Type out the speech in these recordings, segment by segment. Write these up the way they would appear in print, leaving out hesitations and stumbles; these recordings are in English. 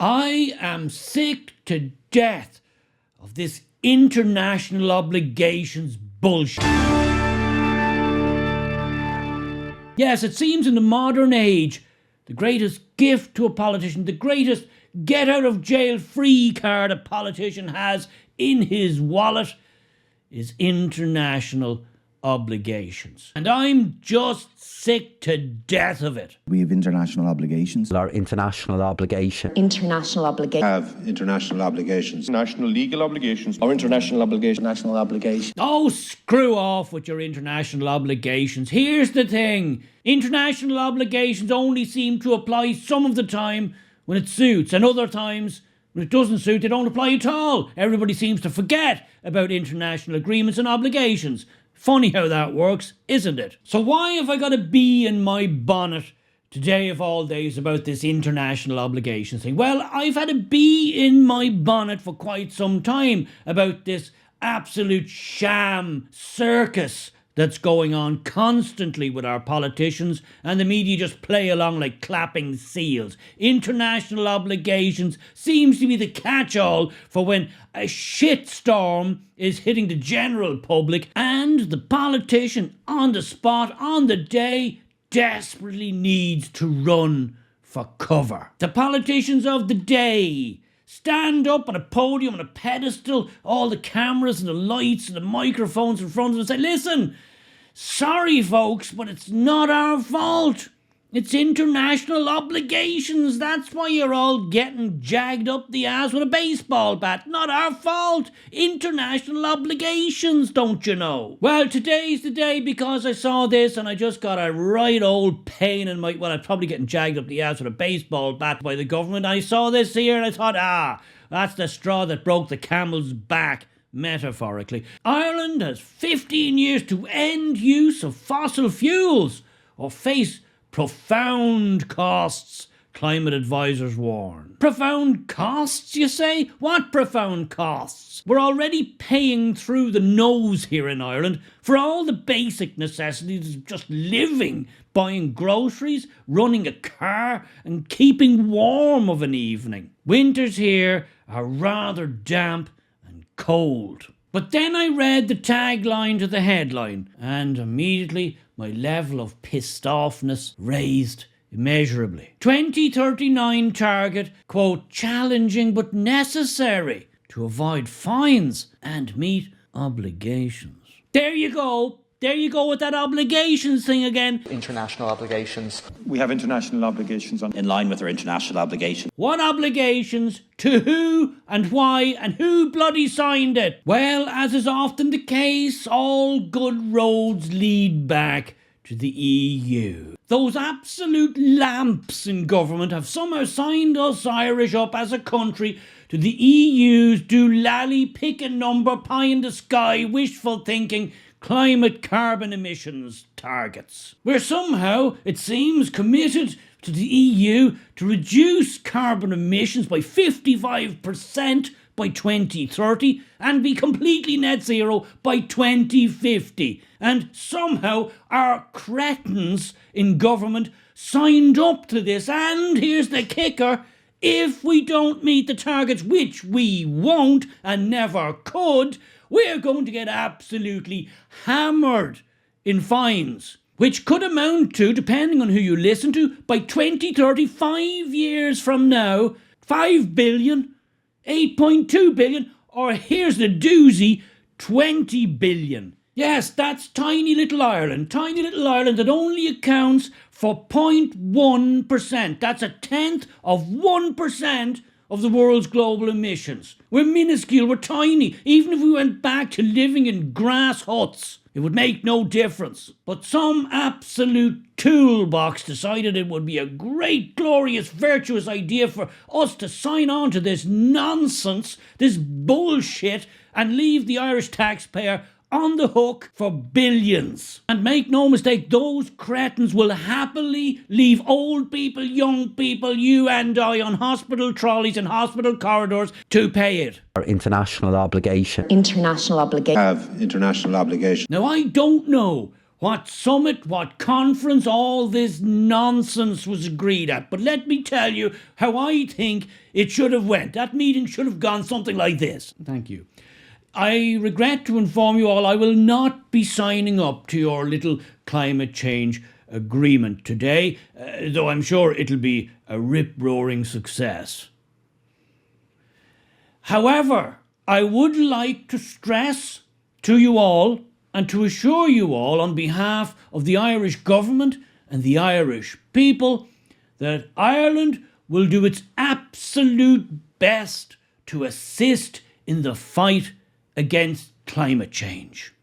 I am sick to death of this international obligations bullshit. Yes, it seems in the modern age, the greatest gift to a politician, the greatest get-out-of-jail-free card a politician has in his wallet is international obligations. And I'm just sick to death of it. We have international obligations. Our international obligation. International obligation. Have international obligations. National legal obligations. Our international obligation. National obligation. Oh, screw off with your international obligations. Here's the thing. International obligations only seem to apply some of the time when it suits, and other times when it doesn't suit, they don't apply at all. Everybody seems to forget about international agreements and obligations. Funny how that works, isn't it? So why have I got a bee in my bonnet today of all days about this international obligations thing? Well, I've had a bee in my bonnet for quite some time about this absolute sham circus that's going on constantly with our politicians, and the media just play along like clapping seals. International obligations seems to be the catch-all for when a shitstorm is hitting the general public and the politician on the spot, on the day, desperately needs to run for cover. The politicians of the day stand up on a podium, on a pedestal, all the cameras and the lights and the microphones in front of them and say, listen, sorry folks, but it's not our fault. It's international obligations. That's why you're all getting jagged up the ass with a baseball bat. Not our fault. International obligations, don't you know? Well, today's the day because I saw this and I just got a right old pain in my... Well, I'm probably getting jagged up the ass with a baseball bat by the government. I saw this here and I thought, that's the straw that broke the camel's back. Metaphorically. Ireland has 15 years to end use of fossil fuels or face profound costs, climate advisors warn. Profound costs, you say? What profound costs? We're already paying through the nose here in Ireland for all the basic necessities of just living, buying groceries, running a car, and keeping warm of an evening. Winters here are rather damp and cold. But then I read the tagline to the headline, and immediately my level of pissed offness raised immeasurably. 2039 target, quote, challenging but necessary to avoid fines and meet obligations. There you go. There you go with that obligations thing again. International obligations. We have international obligations in line with our international obligations. What obligations? To who and why and who bloody signed it? Well, as is often the case, all good roads lead back to the EU. Those absolute lamps in government have somehow signed us Irish up as a country to the EU's doolally pick a number pie in the sky wishful thinking climate carbon emissions targets. We're somehow, it seems, committed to the EU to reduce carbon emissions by 55% by 2030 and be completely net zero by 2050. And somehow our cretins in government signed up to this. And here's the kicker. If we don't meet the targets, which we won't and never could, we're going to get absolutely hammered in fines, which could amount to, depending on who you listen to, by 2030, 5 years from now, 5 billion, 8.2 billion, or here's the doozy, 20 billion. Yes, that's tiny little Ireland that only accounts for 0.1%. That's a tenth of 1% of the world's global emissions. We're minuscule, we're tiny. Even if we went back to living in grass huts, it would make no difference. But some absolute toolbox decided it would be a great, glorious, virtuous idea for us to sign on to this nonsense, this bullshit, and leave the Irish taxpayer on the hook for billions. And make no mistake, those cretins will happily leave old people, young people, you and I on hospital trolleys and hospital corridors to pay it. Our international obligation. International obligation. Have international obligations. Now, I don't know what summit, what conference all this nonsense was agreed at. But let me tell you how I think it should have went. That meeting should have gone something like this. Thank you. I regret to inform you all I will not be signing up to your little climate change agreement today, though I'm sure it'll be a rip-roaring success. However, I would like to stress to you all and to assure you all on behalf of the Irish government and the Irish people that Ireland will do its absolute best to assist in the fight against climate change.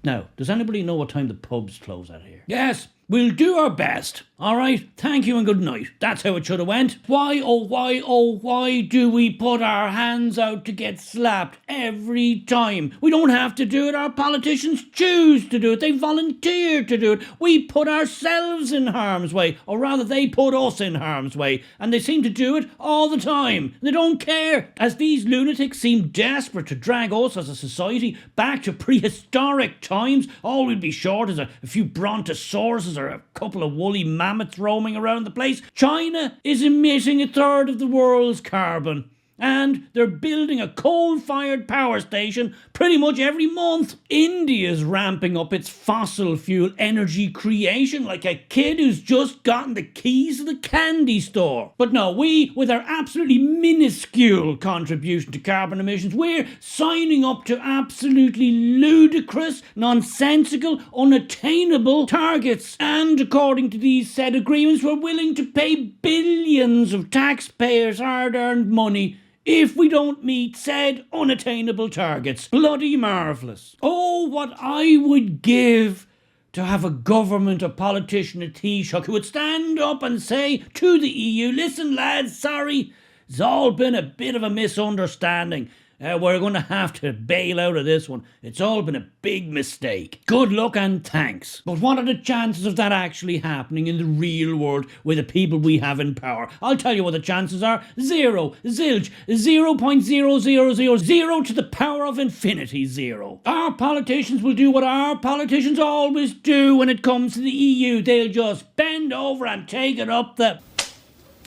Now, does anybody know what time the pubs close out here? Yes, we'll do our best. All right, thank you and good night. That's how it should have went. Why, oh, why do we put our hands out to get slapped every time? We don't have to do it. Our politicians choose to do it. They volunteer to do it. We put ourselves in harm's way, or rather they put us in harm's way, and they seem to do it all the time. They don't care, as these lunatics seem desperate to drag us as a society back to prehistoric times. All we'd be short is a few brontosauruses or a couple of woolly mammoths roaming around the place. China is emitting a third of the world's carbon, and they're building a coal-fired power station pretty much every month. India's ramping up its fossil fuel energy creation like a kid who's just gotten the keys to the candy store. But no, we, with our absolutely minuscule contribution to carbon emissions, we're signing up to absolutely ludicrous, nonsensical, unattainable targets. And according to these said agreements, we're willing to pay billions of taxpayers' hard-earned money if we don't meet said unattainable targets. Bloody marvellous. Oh, what I would give to have a government, a politician, a Taoiseach who would stand up and say to the EU, listen lads, sorry, it's all been a bit of a misunderstanding. We're going to have to bail out of this one. It's all been a big mistake. Good luck and thanks. But what are the chances of that actually happening in the real world with the people we have in power? I'll tell you what the chances are. Zero. Zilch. 0.0000 to the power of infinity zero. Our politicians will do what our politicians always do when it comes to the EU. They'll just bend over and take it up the...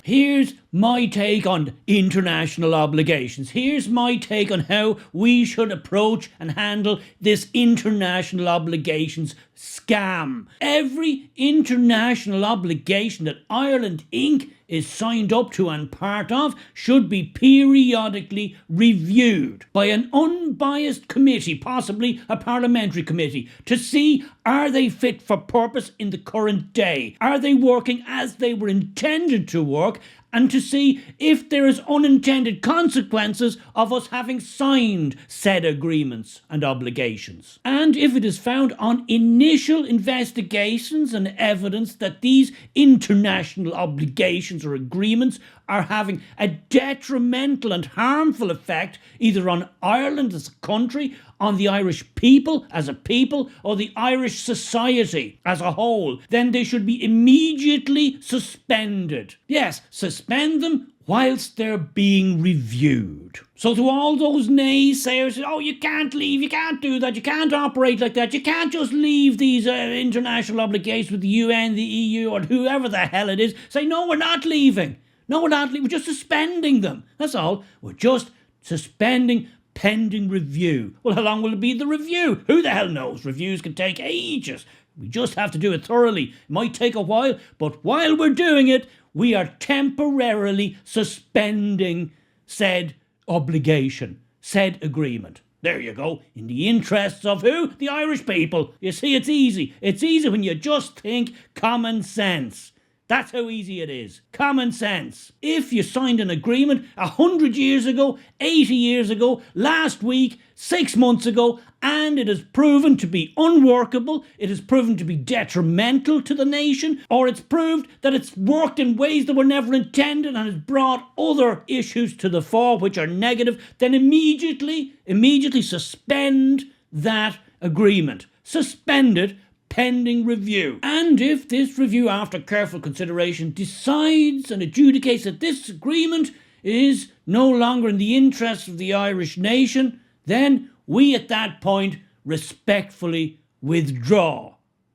Here's my take on international obligations. Here's my take on how we should approach and handle this international obligations scam. Every international obligation that Ireland Inc. is signed up to and part of should be periodically reviewed by an unbiased committee, possibly a parliamentary committee, to see are they fit for purpose in the current day? Are they working as they were intended to work? And to see if there is unintended consequences of us having signed said agreements and obligations. And if it is found on initial investigations and evidence that these international obligations or agreements are having a detrimental and harmful effect either on Ireland as a country, on the Irish people as a people, or the Irish society as a whole, then they should be immediately suspended. Yes, suspend them whilst they're being reviewed. So to all those naysayers, oh, you can't leave, you can't do that, you can't operate like that, you can't just leave these international obligations with the UN, the EU, or whoever the hell it is, say, no, we're not leaving. No, we're not leaving, we're just suspending them. That's all. We're just suspending pending review. Well, how long will it be the review? Who the hell knows? Reviews can take ages. We just have to do it thoroughly. It might take a while, but while we're doing it, we are temporarily suspending said obligation, said agreement. There you go. In the interests of who? The Irish people. You see, it's easy. It's easy when you just think common sense. That's how easy it is. Common sense. If you signed an agreement 100 years ago, 80 years ago, last week, 6 months ago, and it has proven to be unworkable, it has proven to be detrimental to the nation, or it's proved that it's worked in ways that were never intended and has brought other issues to the fore which are negative, then immediately suspend that agreement. Suspend it pending review. And if this review, after careful consideration, decides and adjudicates that this agreement is no longer in the interests of the Irish nation, then we at that point respectfully withdraw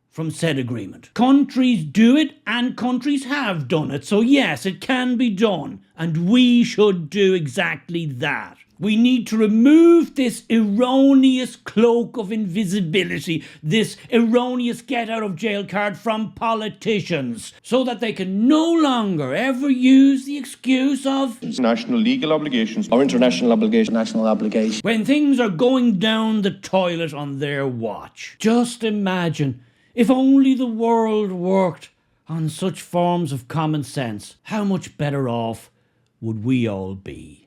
from said agreement. Countries do it and countries have done it. So yes, it can be done and we should do exactly that. We need to remove this erroneous cloak of invisibility, this erroneous get out of jail card from politicians, so that they can no longer ever use the excuse of national legal obligations or international obligation, national obligation. when things are going down the toilet on their watch. Just imagine if only the world worked on such forms of common sense. How much better off would we all be?